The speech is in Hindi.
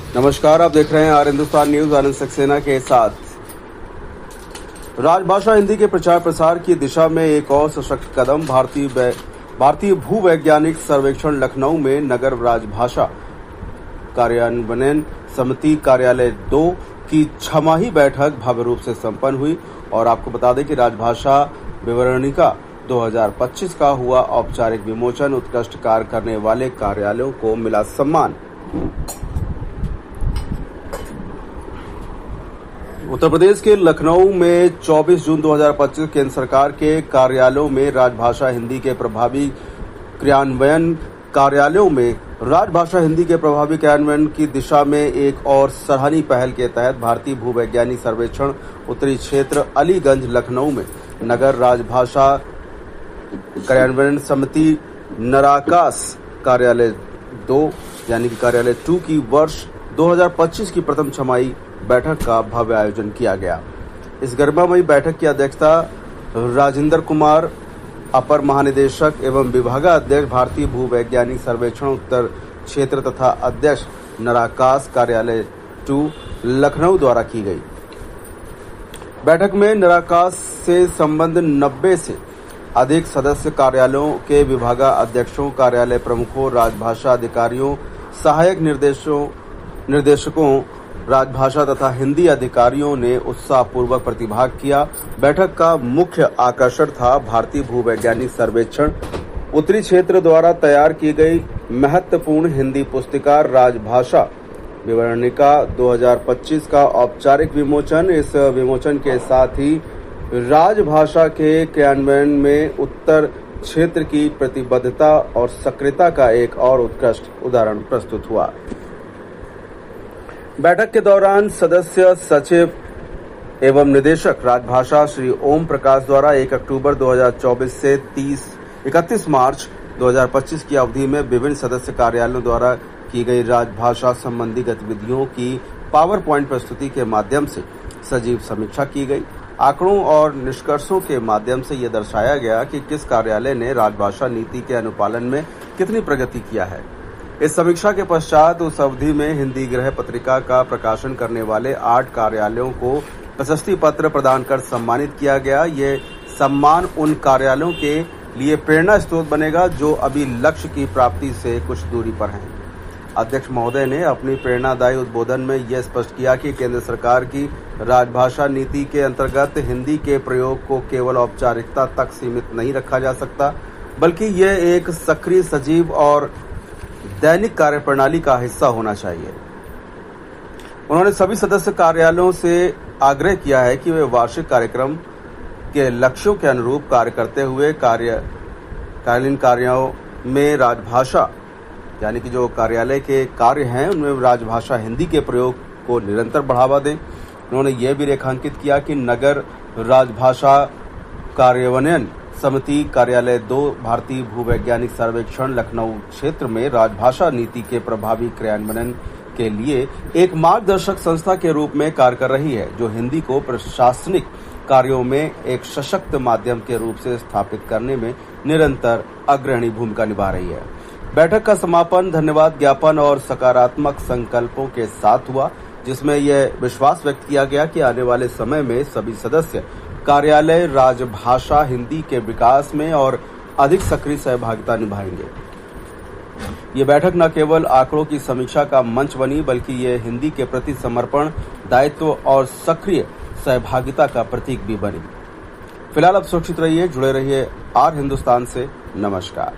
नमस्कार, आप देख रहे हैं आर हिंदुस्तान न्यूज। आनंद सक्सेना के साथ। राजभाषा हिंदी के प्रचार प्रसार की दिशा में एक और सशक्त कदम। भारतीय भूवैज्ञानिक सर्वेक्षण लखनऊ में नगर राजभाषा कार्यान्वयन समिति कार्यालय 2 की 6माही बैठक भव्य रूप से संपन्न हुई। और आपको बता दें कि राजभाषा विवरणिका 2025 का हुआ औपचारिक विमोचन। उत्कृष्ट कार्य करने वाले कार्यालयों को मिला सम्मान। उत्तर प्रदेश के लखनऊ में 24 जून 2025 केंद्र सरकार के कार्यालयों में राजभाषा हिंदी के प्रभावी क्रियान्वयन की दिशा में एक और सराहनीय पहल के तहत भारतीय भूवैज्ञानिक सर्वेक्षण उत्तरी क्षेत्र अलीगंज लखनऊ में नगर राजभाषा कार्यान्वयन समिति नराकास कार्यालय 2 यानी कि कार्यालय 2 की वर्ष 2025 की प्रथम 6माही बैठक का भव्य आयोजन किया गया। इस गरिमामयी बैठक की अध्यक्षता राजेंद्र कुमार, अपर महानिदेशक एवं विभागाध्यक्ष भारतीय भूवैज्ञानिक सर्वेक्षण उत्तर क्षेत्र तथा अध्यक्ष नराकास कार्यालय 2 लखनऊ द्वारा की गई। बैठक में नराकास से संबद्ध 90 से अधिक सदस्य कार्यालयों के विभागाध्यक्षों, कार्यालय प्रमुखों, राजभाषा अधिकारियों, सहायक निर्देशकों, राजभाषा तथा हिंदी अधिकारियों ने उत्साहपूर्वक प्रतिभाग किया। बैठक का मुख्य आकर्षण था भारतीय भूवैज्ञानिक सर्वेक्षण उत्तरी क्षेत्र द्वारा तैयार की गई महत्वपूर्ण हिंदी पुस्तिका राजभाषा विवरणिका 2025 का औपचारिक विमोचन। इस विमोचन के साथ ही राजभाषा के क्रियान्वयन में उत्तर क्षेत्र की प्रतिबद्धता और सक्रियता का एक और उत्कृष्ट उदाहरण प्रस्तुत हुआ। बैठक के दौरान सदस्य सचिव एवं निदेशक राजभाषा श्री ओम प्रकाश द्वारा 1 अक्टूबर 2024 से 31 मार्च 2025 की अवधि में विभिन्न सदस्य कार्यालयों द्वारा की गई राजभाषा संबंधी गतिविधियों की पावर पॉइंट प्रस्तुति के माध्यम से सजीव समीक्षा की गई। आंकड़ों और निष्कर्षों के माध्यम से यह दर्शाया गया कि किस कार्यालय ने राजभाषा नीति के अनुपालन में कितनी प्रगति किया है। इस समीक्षा के पश्चात उस अवधि में हिंदी गृह पत्रिका का प्रकाशन करने वाले 8 कार्यालयों को प्रशस्ति पत्र प्रदान कर सम्मानित किया गया। ये सम्मान उन कार्यालयों के लिए प्रेरणा स्रोत बनेगा जो अभी लक्ष्य की प्राप्ति से कुछ दूरी पर हैं। अध्यक्ष महोदय ने अपनी प्रेरणादायी उद्बोधन में यह स्पष्ट किया कि केंद्र सरकार की राजभाषा नीति के अंतर्गत हिंदी के प्रयोग को केवल औपचारिकता तक सीमित नहीं रखा जा सकता, बल्कि यह एक सक्रिय, सजीव और दैनिक कार्यप्रणाली का हिस्सा होना चाहिए। उन्होंने सभी सदस्य कार्यालयों से आग्रह किया है कि वे वार्षिक कार्यक्रम के लक्ष्यों के अनुरूप कार्य करते हुए कार्यालयीन कार्यों में राजभाषा यानी कि जो कार्यालय के कार्य हैं उनमें राजभाषा हिंदी के प्रयोग को निरंतर बढ़ावा दें। उन्होंने यह भी रेखांकित किया कि नगर राजभाषा कार्यान्वयन समिति कार्यालय 2 भारतीय भूवैज्ञानिक सर्वेक्षण लखनऊ क्षेत्र में राजभाषा नीति के प्रभावी क्रियान्वयन के लिए एक मार्गदर्शक संस्था के रूप में कार्य कर रही है, जो हिंदी को प्रशासनिक कार्यों में एक सशक्त माध्यम के रूप से स्थापित करने में निरंतर अग्रणी भूमिका निभा रही है। बैठक का समापन धन्यवाद ज्ञापन और सकारात्मक संकल्पों के साथ हुआ, जिसमें यह विश्वास व्यक्त किया गया कि आने वाले समय में सभी सदस्य कार्यालय राजभाषा हिंदी के विकास में और अधिक सक्रिय सहभागिता निभाएंगे। ये बैठक न केवल आंकड़ों की समीक्षा का मंच बनी, बल्कि ये हिंदी के प्रति समर्पण, दायित्व और सक्रिय सहभागिता का प्रतीक भी बनी। फिलहाल अब सुरक्षित रहिए, जुड़े रहिए आर हिंदुस्तान से। नमस्कार।